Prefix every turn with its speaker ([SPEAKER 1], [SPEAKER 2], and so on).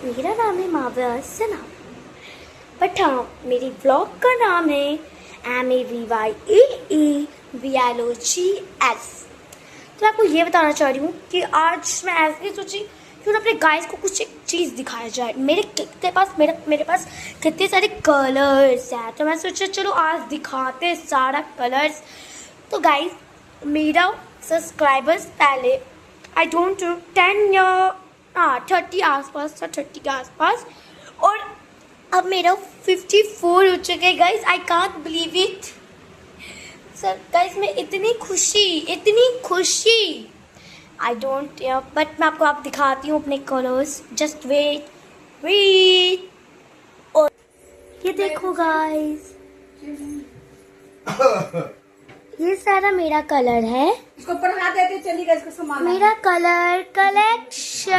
[SPEAKER 1] मेरा नाम है माविया सना, बट हाँ मेरी ब्लॉग का नाम है MAVYEEVLOGS। तो मैं आपको ये बताना चाह रही हूँ कि आज मैं ऐसे सोची क्यों ना अपने गाइस को कुछ एक चीज़ दिखाया जाए। मेरे पास कितने सारे कलर्स हैं, तो मैं सोचा चलो आज दिखाते सारा कलर्स। तो गाइस मेरा सब्सक्राइबर्स पहले आई डोंट नो 10 या 30 आसपास था, 30 के आसपास, और अब मेरा 54 हो चुके हैं guys. I can't believe it sir guys, मैं इतनी खुशी आई डोंट बट मैं आपको आप दिखाती हूँ अपने कलर्स। जस्ट वेट और ये देखो गाइस, ये सारा मेरा कलर है।
[SPEAKER 2] इसको ऊपर लगा देते चलिएगा, इसको सामान
[SPEAKER 1] मेरा कलर कलेक्शन